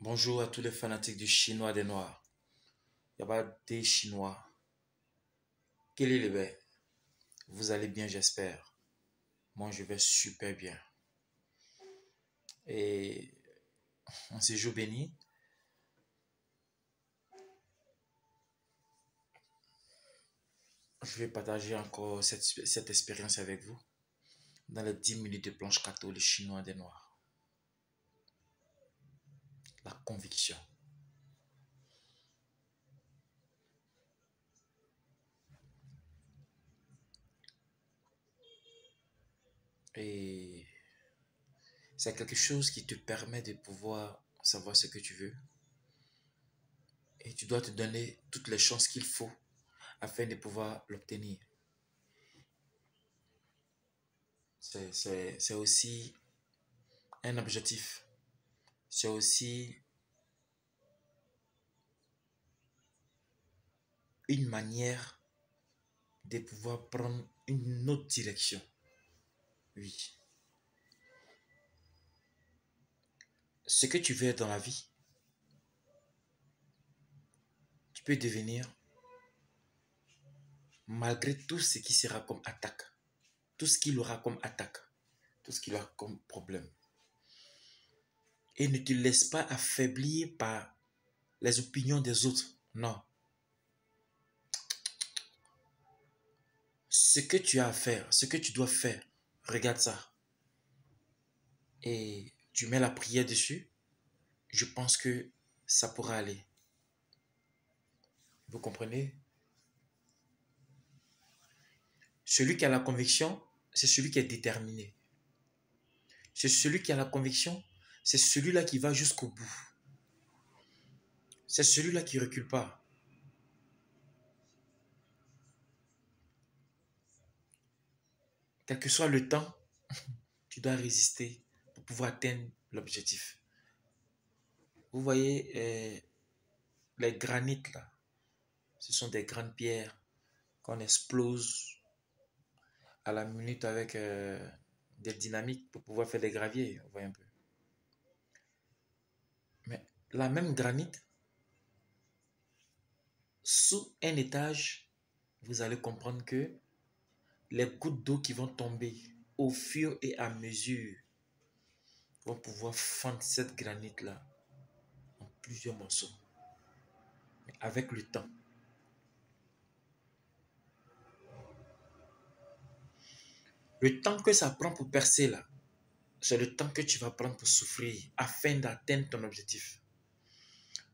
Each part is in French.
Bonjour à tous les fanatiques du chinois des noirs. Il y a pas des chinois. Quel est le bain? Vous allez bien, j'espère. Moi, je vais super bien. Et en ce jour béni, je vais partager encore cette expérience avec vous dans les 10 minutes de planche catholique chinois des noirs. La conviction. Et c'est quelque chose qui te permet de pouvoir savoir ce que tu veux. Et tu dois te donner toutes les chances qu'il faut afin de pouvoir l'obtenir. C'est aussi un objectif. C'est aussi une manière de pouvoir prendre une autre direction. Oui. Ce que tu veux dans la vie, tu peux devenir malgré tout ce qui sera comme attaque, tout ce qu'il aura comme attaque, tout ce qu'il aura comme problème. Et ne te laisse pas affaiblir par les opinions des autres. Non. Ce que tu as à faire, ce que tu dois faire, regarde ça. Et tu mets la prière dessus, je pense que ça pourra aller. Vous comprenez? Celui qui a la conviction, c'est celui qui est déterminé. C'est celui qui a la conviction, c'est celui-là qui va jusqu'au bout. C'est celui-là qui ne recule pas. Quel que soit le temps, tu dois résister pour pouvoir atteindre l'objectif. Vous voyez, les granites là, ce sont des grandes pierres qu'on explose à la minute avec des dynamiques pour pouvoir faire des graviers. Vous voyez un peu. Mais la même granite, sous un étage, vous allez comprendre que les gouttes d'eau qui vont tomber au fur et à mesure vont pouvoir fendre cette granite-là en plusieurs morceaux. Mais avec le temps, le temps que ça prend pour percer là, c'est le temps que tu vas prendre pour souffrir afin d'atteindre ton objectif.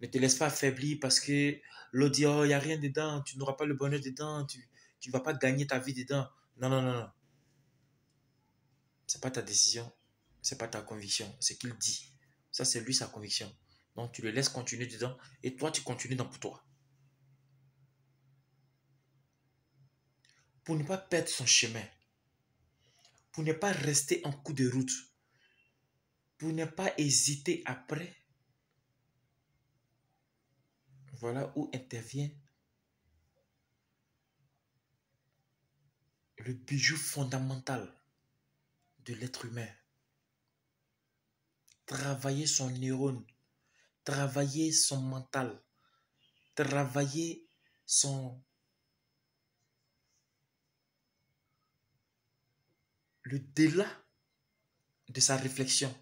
Ne te laisse pas affaiblir parce que l'autre dit, oh, il n'y a rien dedans, tu n'auras pas le bonheur dedans, tu ne vas pas gagner ta vie dedans. Non, non, non, non. Ce n'est pas ta décision, ce n'est pas ta conviction, c'est qu'il dit. Ça, c'est lui sa conviction. Donc, tu le laisses continuer dedans et toi, tu continues dans pour toi. Pour ne pas perdre son chemin, pour ne pas rester en coup de route, pour ne pas hésiter après, voilà où intervient le bijou fondamental de l'être humain. Travailler son neurone, travailler son mental, travailler le delà de sa réflexion.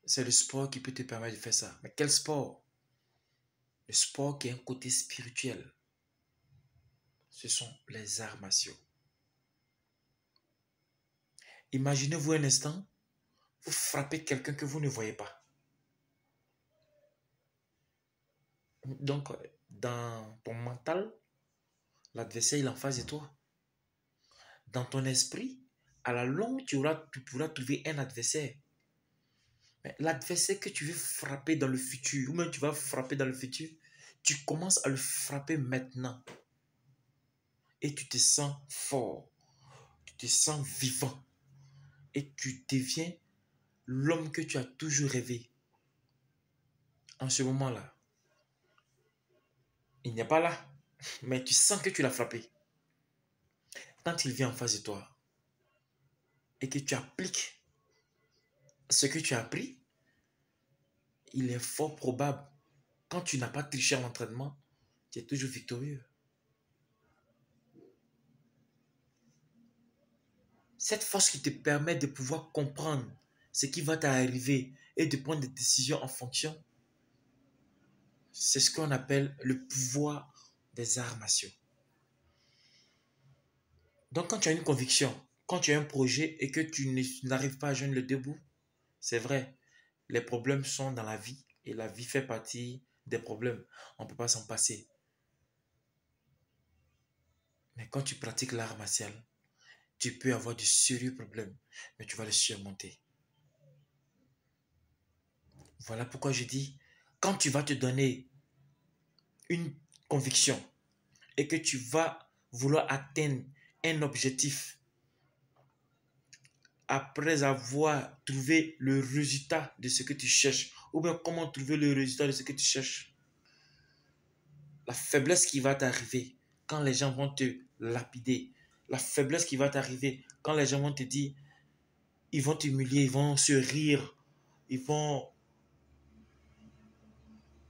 C'est le sport qui peut te permettre de faire ça. Mais quel sport? Le sport qui a un côté spirituel. Ce sont les arts martiaux. Imaginez-vous un instant, vous frappez quelqu'un que vous ne voyez pas. Donc, dans ton mental, l'adversaire il est en face de toi. Dans ton esprit, à la longue, tu pourras trouver un adversaire. Mais l'adversaire que tu veux frapper dans le futur, ou même tu vas frapper dans le futur, tu commences à le frapper maintenant. Et tu te sens fort, tu te sens vivant. Et tu deviens l'homme que tu as toujours rêvé. En ce moment-là, il n'est pas là, mais tu sens que tu l'as frappé. Quand il vient en face de toi et que tu appliques ce que tu as appris, il est fort probable, quand tu n'as pas triché à l'entraînement, tu es toujours victorieux. Cette force qui te permet de pouvoir comprendre ce qui va t'arriver et de prendre des décisions en fonction, c'est ce qu'on appelle le pouvoir des arts martiaux. Donc quand tu as une conviction, quand tu as un projet et que tu n'arrives pas à joindre le debout, c'est vrai, les problèmes sont dans la vie et la vie fait partie des problèmes. On ne peut pas s'en passer. Mais quand tu pratiques l'art martial, tu peux avoir de sérieux problèmes, mais tu vas les surmonter. Voilà pourquoi je dis, quand tu vas te donner une conviction et que tu vas vouloir atteindre un objectif après avoir trouvé le résultat de ce que tu cherches, ou bien comment trouver le résultat de ce que tu cherches, la faiblesse qui va t'arriver quand les gens vont te lapider, la faiblesse qui va t'arriver quand les gens vont te dire, ils vont t'humilier, ils vont se rire, ils vont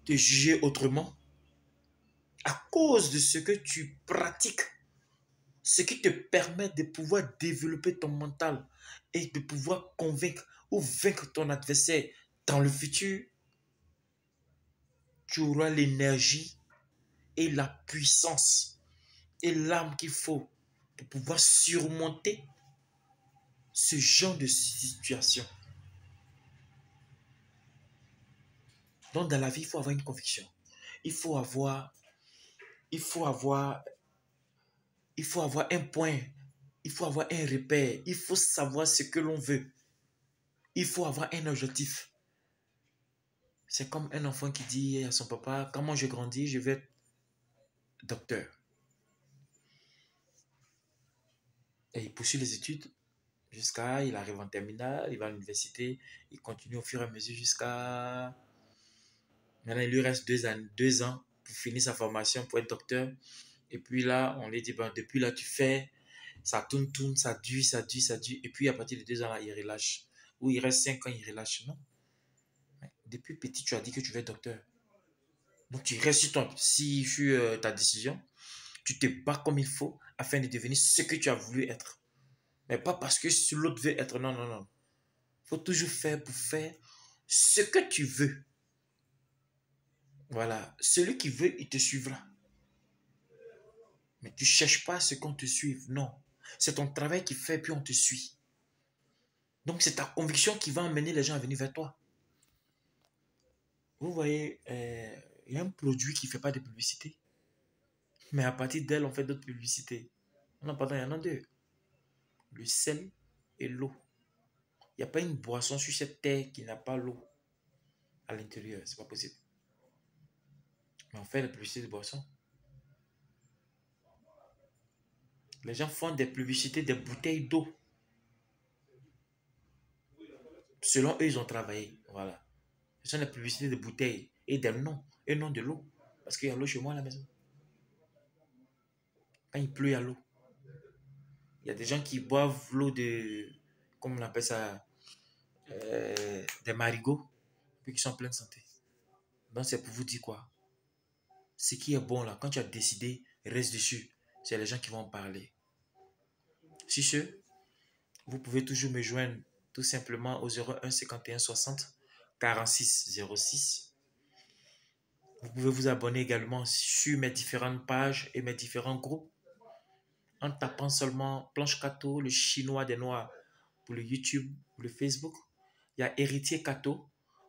te juger autrement, à cause de ce que tu pratiques, ce qui te permet de pouvoir développer ton mental et de pouvoir convaincre ou vaincre ton adversaire dans le futur, tu auras l'énergie et la puissance et l'âme qu'il faut pour pouvoir surmonter ce genre de situation. Donc dans la vie, il faut avoir une conviction. Il faut avoir, il faut avoir, il faut avoir un point. Il faut avoir un repère. Il faut savoir ce que l'on veut. Il faut avoir un objectif. C'est comme un enfant qui dit à son papa, quand je grandis, je vais être docteur. Et il poursuit les études jusqu'à, il arrive en terminale, il va à l'université, il continue au fur et à mesure jusqu'à... Maintenant, il lui reste 2 ans pour finir sa formation, pour être docteur. Et puis là, on lui dit, ben, depuis là, tu fais, ça tourne, ça dure, ça dure, ça dure. Et puis à partir de 2 ans, là, il relâche. Ou il reste 5 ans, il relâche. Non. Depuis petit, tu as dit que tu veux être docteur. Donc tu restes sur ta décision. Tu te bats comme il faut afin de devenir ce que tu as voulu être. Mais pas parce que l'autre veut être. Non, non, non. Il faut toujours faire pour faire ce que tu veux. Voilà. Celui qui veut, il te suivra. Mais tu ne cherches pas à ce qu'on te suive. Non. C'est ton travail qui fait, puis on te suit. Donc c'est ta conviction qui va amener les gens à venir vers toi. Vous voyez, il y a un produit qui ne fait pas de publicité. Mais à partir d'elle, on fait d'autres publicités. Non, pardon, il y en a deux. Le sel et l'eau. Il n'y a pas une boisson sur cette terre qui n'a pas l'eau à l'intérieur. C'est pas possible. Mais on fait la publicité de boissons. Les gens font des publicités des bouteilles d'eau. Selon eux, ils ont travaillé. Voilà. Ce sont des publicités de bouteilles et des noms. Et non de l'eau. Parce qu'il y a l'eau chez moi à la maison. Quand il pleut, il y a l'eau. Il y a des gens qui boivent l'eau de... Comment on appelle ça, des marigots. Puis qui sont en pleine santé. Donc c'est pour vous dire quoi? Ce qui est bon là, quand tu as décidé, reste dessus. C'est les gens qui vont en parler. Sur ce, vous pouvez toujours me joindre tout simplement au 01 51 60 46 06. Vous pouvez vous abonner également sur mes différentes pages et mes différents groupes en tapant seulement Planche Kato, le chinois des noirs pour le YouTube, pour le Facebook. Il y a Héritier Kato.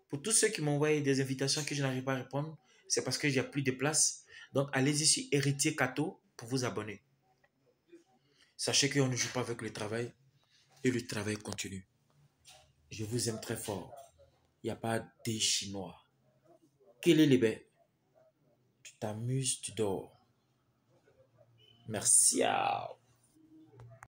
Pour tous ceux qui m'ont envoyé des invitations que je n'arrive pas à répondre, c'est parce que il n'y a plus de place. Donc allez-y sur Héritier Kato pour vous abonner. Sachez qu'on ne joue pas avec le travail et le travail continue. Je vous aime très fort. Il n'y a pas des Chinois. Quel est le bête? Tu t'amuses, tu dors. Merci.